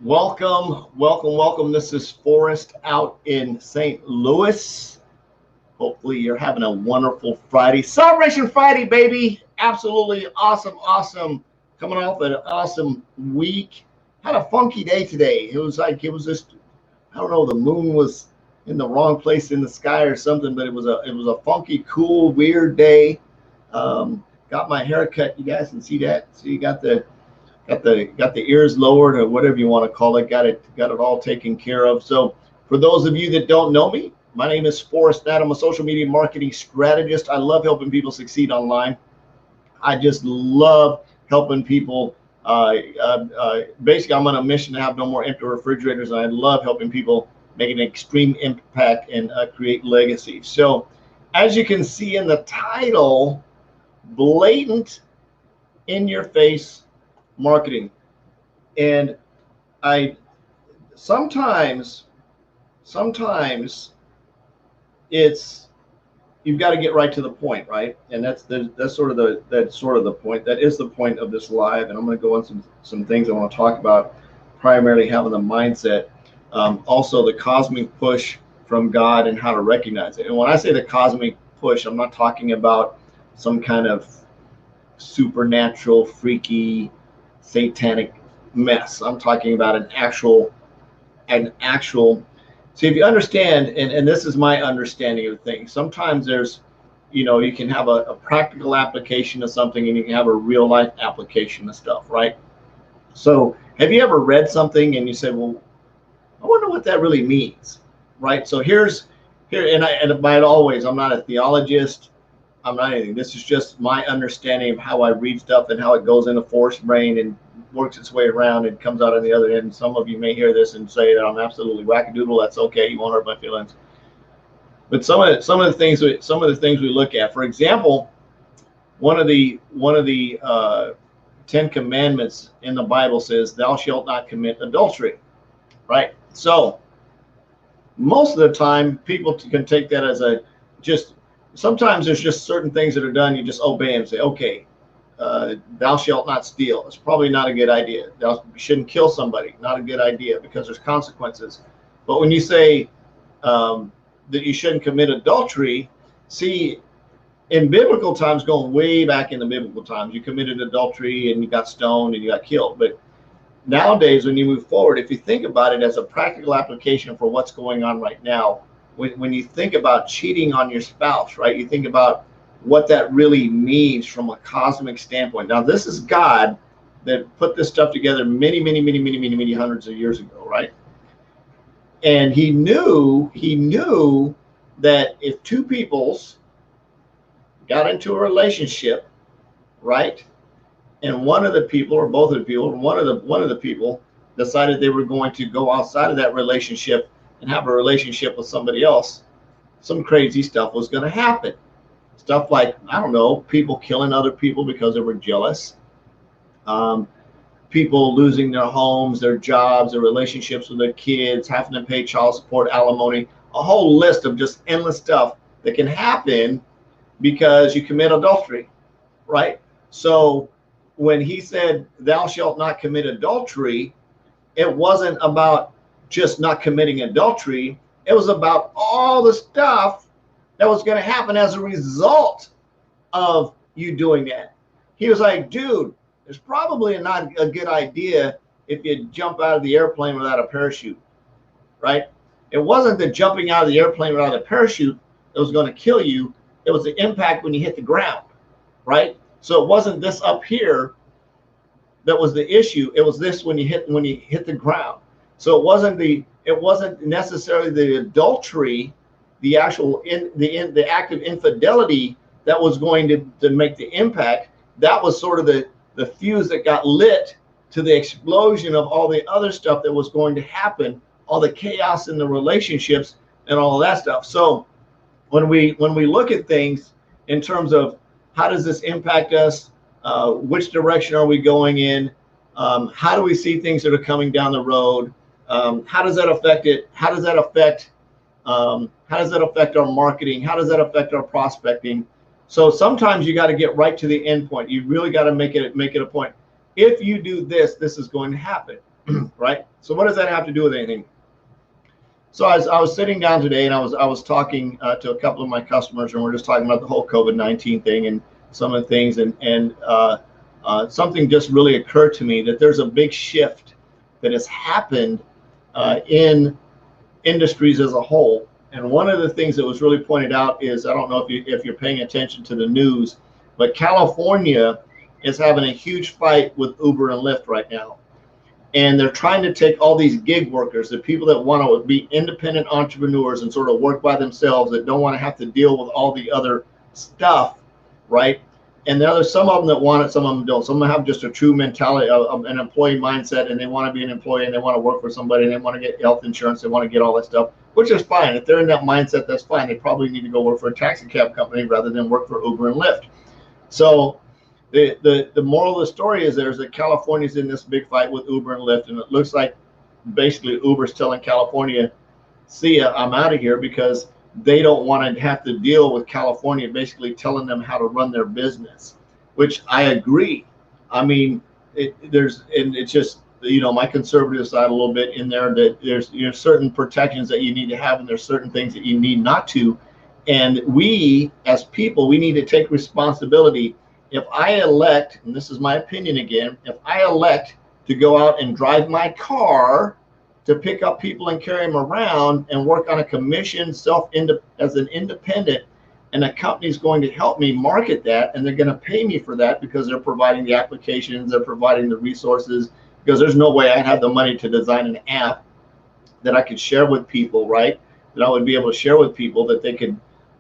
Welcome, welcome, welcome. This is Forrest out in St. Louis. Hopefully, you're having a wonderful Friday. Celebration Friday, baby. Absolutely awesome, awesome. Coming off an awesome week. Had a funky day today. It was just, I don't know, the moon was in the wrong place in the sky or something, but it was a funky, cool, weird day. Got my hair cut. You guys can see that. So you got the ears lowered or whatever you want to call it. Got it all taken care of. So for those of you that don't know me, my name is Forrest Nat. I'm a social media marketing strategist. I love helping people succeed online. I just love helping people. Basically, I'm on a mission to have no more empty refrigerators, and I love helping people make an extreme impact and create legacy. So, as you can see in the title, blatant, in your face marketing. And I sometimes it's you've got to get right to the point, right? And that's sort of the point. That is the point of this live. And I'm going to go on some things I want to talk about, primarily having the mindset, also the cosmic push from God and how to recognize it. And when I say the cosmic push, I'm not talking about some kind of supernatural, freaky, satanic mess. I'm talking about an actual. So if you understand, and this is my understanding of things, sometimes you can have a practical application of something and you can have a real life application of stuff, right? So have you ever read something and you say, well, I wonder what that really means, right? So and by always, I'm not a theologist. I'm not anything. This is just my understanding of how I read stuff and how it goes into Forrest's brain and works its way around and comes out on the other end. Some of you may hear this and say that I'm absolutely wackadoodle. That's okay. You won't hurt my feelings. But some of the things we look at. For example, one of the 10 commandments in the Bible says, "Thou shalt not commit adultery." Right. So most of the time, people can take that as just. Sometimes there's just certain things that are done. You just obey and say, okay. Thou shalt not steal. It's probably not a good idea. You shouldn't kill somebody. Not a good idea because there's consequences. But when you say that you shouldn't commit adultery, see, in biblical times, going way back in the biblical times, you committed adultery and you got stoned and you got killed. But nowadays, when you move forward, if you think about it as a practical application for what's going on right now, when you think about cheating on your spouse, right, you think about what that really means from a cosmic standpoint. Now, this is God that put this stuff together many, many, many, many, many, many hundreds of years ago, right? And he knew that if two peoples got into a relationship, right, and one of the people or both of the people, one of the people decided they were going to go outside of that relationship and have a relationship with somebody else, some crazy stuff was going to happen. Stuff like, I don't know, people killing other people because they were jealous, people losing their homes, their jobs, their relationships with their kids, having to pay child support, alimony, a whole list of just endless stuff that can happen because you commit adultery, right? So when he said, thou shalt not commit adultery, it wasn't about just not committing adultery. It was about all the stuff that was going to happen as a result of you doing that. He was like, dude, it's probably not a good idea if you jump out of the airplane without a parachute, right? It wasn't the jumping out of the airplane without a parachute that was going to kill you. It was the impact when you hit the ground, right? So it wasn't this up here that was the issue. It was this when you hit the ground. So it wasn't necessarily the adultery, the actual the act of infidelity that was going to make the impact. That was sort of the fuse that got lit to the explosion of all the other stuff that was going to happen, all the chaos in the relationships and all of that stuff. So when we look at things in terms of how does this impact us, which direction are we going in, how do we see things that are coming down the road, how does that affect it? How does that affect our marketing? How does that affect our prospecting? So sometimes you got to get right to the end point. You really got to make it a point. If you do this, this is going to happen. right? So what does that have to do with anything? So I was sitting down today, and I was talking to a couple of my customers, and we're just talking about the whole COVID-19 thing and some of the things, and something just really occurred to me, that there's a big shift that has happened in industries as a whole. And one of the things that was really pointed out is, I don't know if you're paying attention to the news, but California is having a huge fight with Uber and Lyft right now. And they're trying to take all these gig workers, the people that want to be independent entrepreneurs and sort of work by themselves, that don't want to have to deal with all the other stuff, right? And there's some of them that want it, some of them don't. Some of them have just a true mentality of an employee mindset, and they want to be an employee, and they want to work for somebody, and they want to get health insurance, they want to get all that stuff, which is fine. If they're in that mindset, that's fine. They probably need to go work for a taxi cab company rather than work for Uber and Lyft. So the moral of the story is that California's in this big fight with Uber and Lyft, and it looks like basically Uber's telling California, see ya, I'm out of here, because they don't want to have to deal with California basically telling them how to run their business, which I agree. I mean, it's just, my conservative side a little bit in there, that there's certain protections that you need to have, and there's certain things that you need not to. And we as people, we need to take responsibility. If I elect, and this is my opinion again, if I elect to go out and drive my car to pick up people and carry them around and work on a commission as an independent, and a company's going to help me market that, and they're going to pay me for that because they're providing the applications, they're providing the resources, because there's no way I'd have the money to design an app that I could share with people, right? That I would be able to share with people, that they could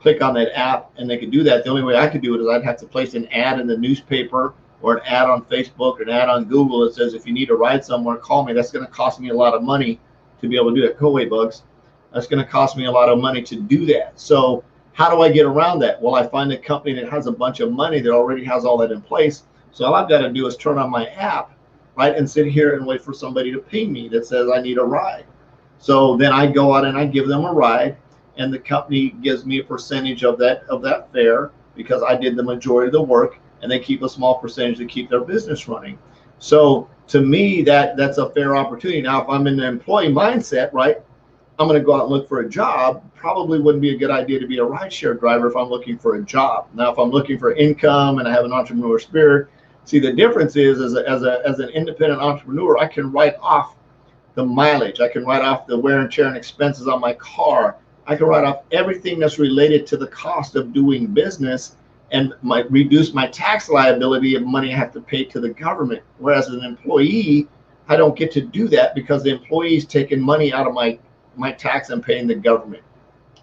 click on that app and they could do that. The only way I could do it is I'd have to place an ad in the newspaper, or an ad on Facebook, or an ad on Google that says, if you need a ride somewhere, call me. That's going to cost me a lot of money to be able to do that. Go away, bugs. That's going to cost me a lot of money to do that. So how do I get around that? Well, I find a company that has a bunch of money that already has all that in place. So all I've got to do is turn on my app, right, and sit here and wait for somebody to ping me that says I need a ride. So then I go out and I give them a ride, and the company gives me a percentage of that fare, because I did the majority of the work, and they keep a small percentage to keep their business running. So to me, that's a fair opportunity. Now, if I'm in the employee mindset, right, I'm going to go out and look for a job. Probably wouldn't be a good idea to be a rideshare driver if I'm looking for a job. Now, if I'm looking for income and I have an entrepreneur spirit, see, the difference is, as an independent entrepreneur, I can write off the mileage. I can write off the wear and tear and expenses on my car. I can write off everything that's related to the cost of doing business, and reduce my tax liability of money I have to pay to the government. Whereas as an employee, I don't get to do that, because the employee is taking money out of my tax and paying the government.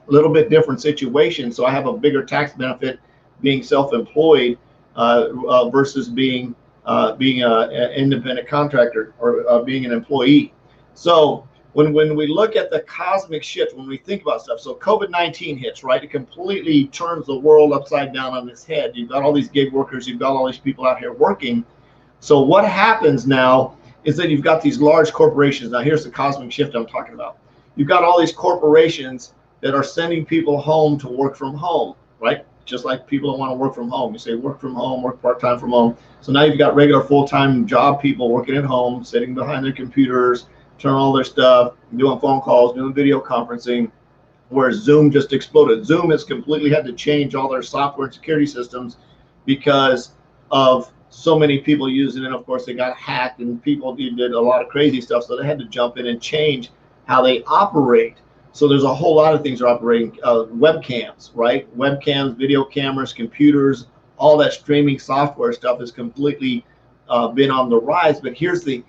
A little bit different situation. So I have a bigger tax benefit being self-employed versus being an independent contractor, or being an employee. So when we look at the cosmic shift, when we think about stuff, so COVID-19 hits, right? It completely turns the world upside down on its head. You've got all these gig workers, you've got all these people out here working. So what happens now is that you've got these large corporations. Now here's the cosmic shift I'm talking about. You've got all these corporations that are sending people home to work from home, right? Just like people that want to work from home. You say work from home, work part-time from home. So now you've got regular full-time job people working at home, sitting behind their computers, turn all their stuff, doing phone calls, doing video conferencing, where Zoom just exploded. Zoom has completely had to change all their software and security systems because of so many people using it. Of course, they got hacked, and people did a lot of crazy stuff, so they had to jump in and change how they operate. So there's a whole lot of things are operating. Webcams, right? Webcams, video cameras, computers, all that streaming software stuff has completely been on the rise. But here's the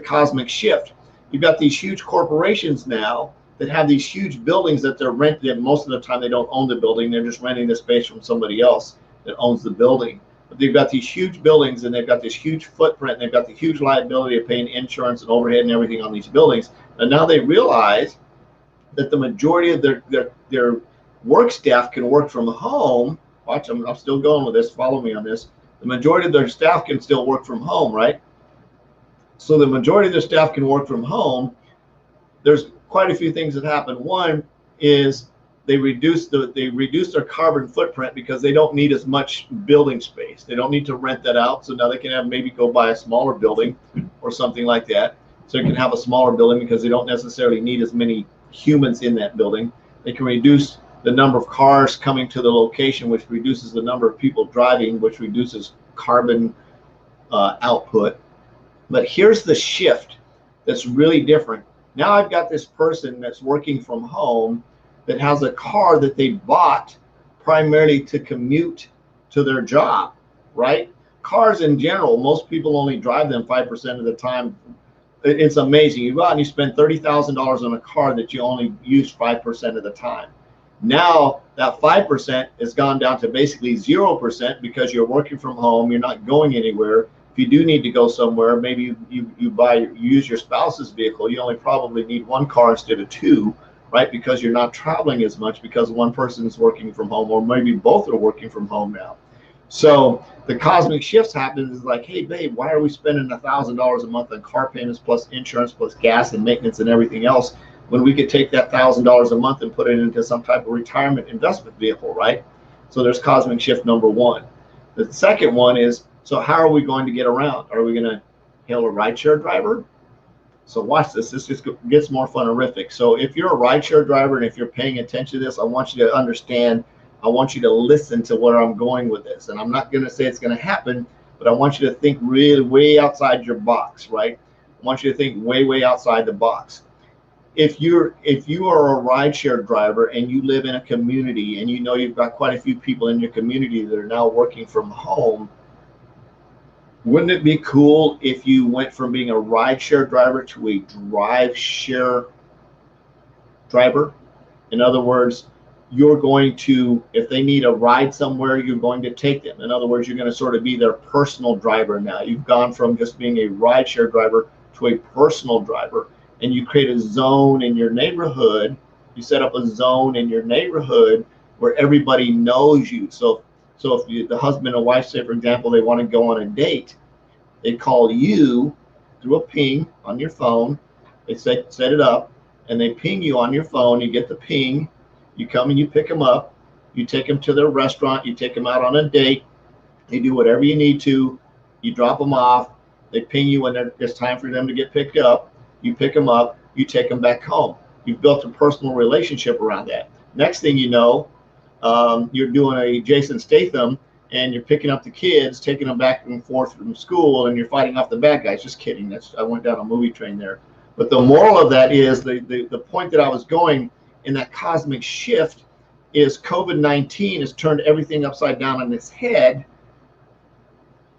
cosmic shift. You've got these huge corporations now that have these huge buildings that they're renting. Most of the time, they don't own the building. They're just renting the space from somebody else that owns the building. But they've got these huge buildings, and they've got this huge footprint, and they've got the huge liability of paying insurance and overhead and everything on these buildings. And now they realize that the majority of their work staff can work from home. Watch, I'm still going with this. Follow me on this. The majority of their staff can still work from home, right? So the majority of their staff can work from home. There's quite a few things that happen. One is they reduce their carbon footprint, because they don't need as much building space. They don't need to rent that out. So now they can maybe go buy a smaller building or something like that. So you can have a smaller building because they don't necessarily need as many humans in that building. They can reduce the number of cars coming to the location, which reduces the number of people driving, which reduces carbon output. But here's the shift that's really different. Now I've got this person that's working from home that has a car that they bought primarily to commute to their job, right? Cars in general, most people only drive them 5% of the time. It's amazing. You go out and you spend $30,000 on a car that you only use 5% of the time. Now that 5% has gone down to basically 0% because you're working from home, you're not going anywhere. If you do need to go somewhere, maybe you use your spouse's vehicle. You only probably need one car instead of two, right? Because you're not traveling as much because one person is working from home, or maybe both are working from home now. So the cosmic shifts happen is like, hey, babe, why are we spending $1,000 a month on car payments plus insurance plus gas and maintenance and everything else when we could take that $1,000 a month and put it into some type of retirement investment vehicle, right? So there's cosmic shift number one. The second one is, so how are we going to get around? Are we going to hail a rideshare driver? So watch this. This just gets more funerific. So if you're a rideshare driver and if you're paying attention to this, I want you to understand, I want you to listen to where I'm going with this. And I'm not going to say it's going to happen, but I want you to think really way outside your box, right? I want you to think way outside the box. If you are a rideshare driver and you live in a community and you know you've got quite a few people in your community that are now working from home, wouldn't it be cool if you went from being a rideshare driver to a drive share driver? In other words, you're going to, if they need a ride somewhere, you're going to take them. In other words, you're going to sort of be their personal driver now. You've gone from just being a rideshare driver to a personal driver, and you create a zone in your neighborhood. You set up a zone in your neighborhood where everybody knows you. So if the husband and wife say, for example, they want to go on a date, they call you through a ping on your phone. They set it up, and they ping you on your phone. You get the ping. You come and you pick them up. You take them to their restaurant. You take them out on a date. You do whatever you need to. You drop them off. They ping you when it's time for them to get picked up. You pick them up. You take them back home. You've built a personal relationship around that. Next thing you know, you're doing a Jason Statham, and you're picking up the kids, taking them back and forth from school, and you're fighting off the bad guys. Just kidding. I went down a movie train there. But the moral of that is the point that I was going in that cosmic shift is COVID-19 has turned everything upside down on its head.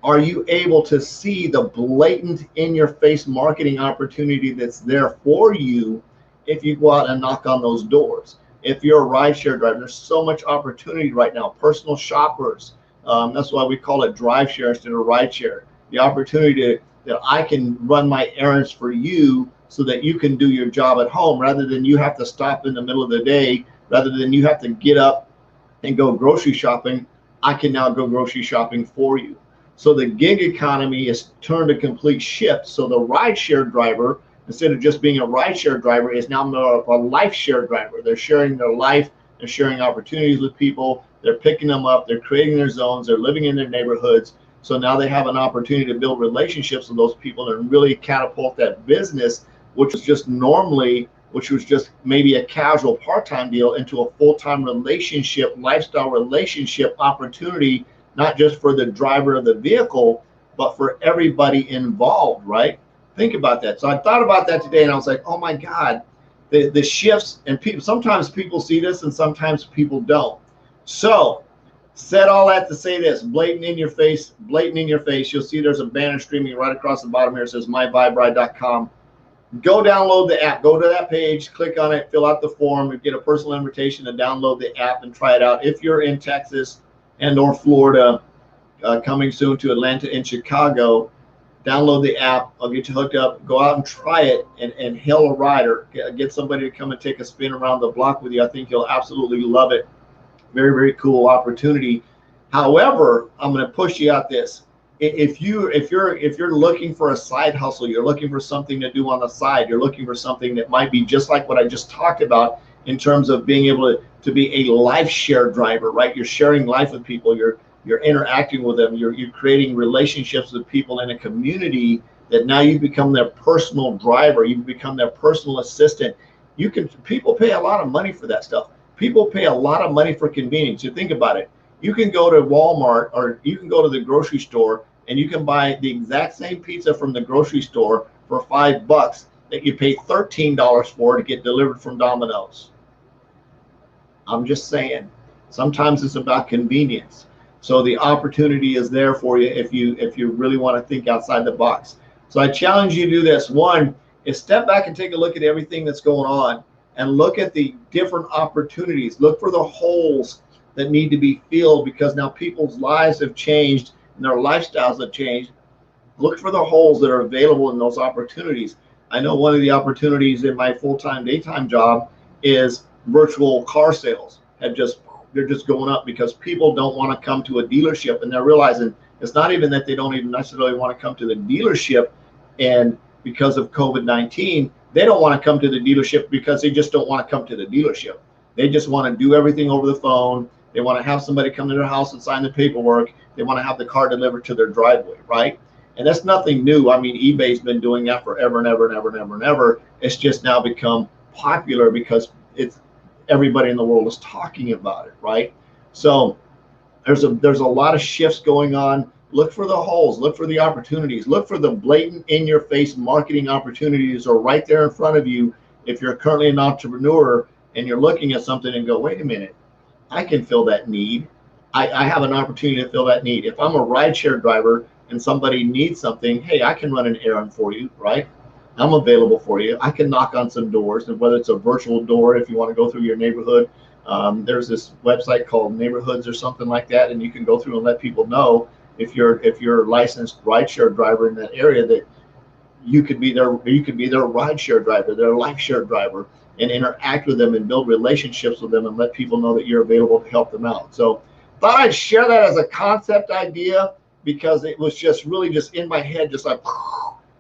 Are you able to see the blatant in-your-face marketing opportunity that's there for you if you go out and knock on those doors? If you're a rideshare driver, there's so much opportunity right now. Personal shoppers, that's why we call it drive share instead of rideshare. The opportunity that I can run my errands for you so that you can do your job at home rather than you have to stop in the middle of the day, rather than you have to get up and go grocery shopping. I can now go grocery shopping for you. So the gig economy has turned a complete shift. So the rideshare driver, instead of just being a rideshare driver, is now more of a life share driver. They're sharing their life, they're sharing opportunities with people, they're picking them up, they're creating their zones, they're living in their neighborhoods. So now they have an opportunity to build relationships with those people and really catapult that business, which was just maybe a casual part-time deal, into a full-time relationship, lifestyle relationship opportunity, not just for the driver of the vehicle, but for everybody involved, right? Think about that. So I thought about that today, and I was like, oh my God, the shifts, and sometimes people see this and sometimes people don't. So said all that to say this, blatant in your face. You'll see there's a banner streaming right across the bottom here. It says myviberide.com. Go download the app. Go to that page, click on it, fill out the form, and get a personal invitation to download the app and try it out. If you're in Texas and or Florida, coming soon to Atlanta and Chicago, download the app. I'll get you hooked up. Go out and try it and hail a rider. Get somebody to come and take a spin around the block with you. I think you'll absolutely love it. Very, very cool opportunity. However, I'm going to push you out this. If you're looking for a side hustle, you're looking for something to do on the side, you're looking for something that might be just like what I just talked about in terms of being able to be a life share driver, right? You're sharing life with people, you're interacting with them, you're creating relationships with people in a community that now you become their personal driver, you become their personal assistant. People pay a lot of money for that stuff. People pay a lot of money for convenience. You think about it. You can go to Walmart or you can go to the grocery store and you can buy the exact same pizza from the grocery store for $5 that you pay $13 for to get delivered from Domino's. I'm just saying, sometimes it's about convenience. So the opportunity is there for you if you really want to think outside the box. So I challenge you to do this. One is step back and take a look at everything that's going on and look at the different opportunities. Look for the holes that need to be filled because now people's lives have changed and their lifestyles have changed. Look for the holes that are available in those opportunities. I know one of the opportunities in my full-time daytime job is virtual car sales. They're just going up because people don't want to come to a dealership, and they're realizing it's not even that they don't even necessarily want to come to the dealership, and because of COVID-19, they don't want to come to the dealership because they just don't want to come to the dealership. They just want to do everything over the phone. They want to have somebody come to their house and sign the paperwork. They want to have the car delivered to their driveway, right? And that's nothing new. I mean, eBay's been doing that forever and ever and ever and ever and ever. It's just now become popular because everybody in the world is talking about it, right? So there's a lot of shifts going on. Look for the holes, look for the opportunities, look for the blatant in-your-face marketing opportunities are right there in front of you. If you're currently an entrepreneur and you're looking at something and go, wait a minute, I can fill that need. I have an opportunity to fill that need. If I'm a rideshare driver and somebody needs something, hey, I can run an errand for you, right? I'm available for you. I can knock on some doors, and whether it's a virtual door, if you want to go through your neighborhood, there's this website called Neighborhoods or something like that, and you can go through and let people know if you're a licensed rideshare driver in that area that you could be their rideshare driver, their life share driver, and interact with them and build relationships with them and let people know that you're available to help them out. So thought I'd share that as a concept idea because it was just really just in my head, just like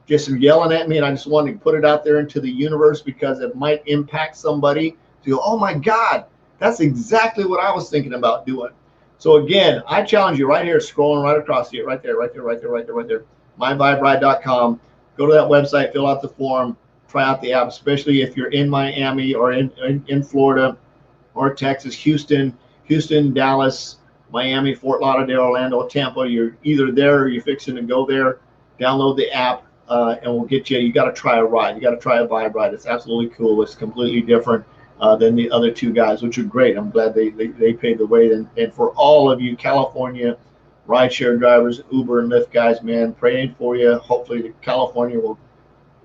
just yelling at me, and I just wanted to put it out there into the universe because it might impact somebody to go, oh my God, that's exactly what I was thinking about doing. So again, I challenge you right here, scrolling right across here, right there, myviberide.com. Go to that website, fill out the form, try out the app, especially if you're in Miami or in Florida or Texas, Houston, Dallas, Miami, Fort Lauderdale, Orlando, Tampa. You're either there or you're fixing to go there. Download the app. And we'll get you. You got to try a ride. You got to try a Vibe ride. It's absolutely cool. It's completely different than the other two guys, which are great. I'm glad they paid the way. And for all of you California rideshare drivers, Uber and Lyft guys, man, praying for you. Hopefully, California will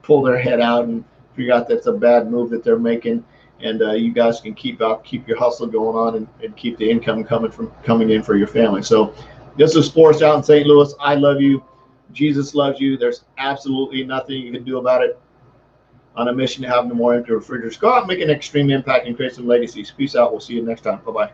pull their head out and figure out that's a bad move that they're making, and you guys can keep your hustle going on and keep the income coming in for your family. So, this is Forrest out in St. Louis. I love you. Jesus loves you. There's absolutely nothing you can do about it. On a mission to have no more empty refrigerators. Go out and make an extreme impact and create some legacies. Peace out. We'll see you next time. Bye-bye.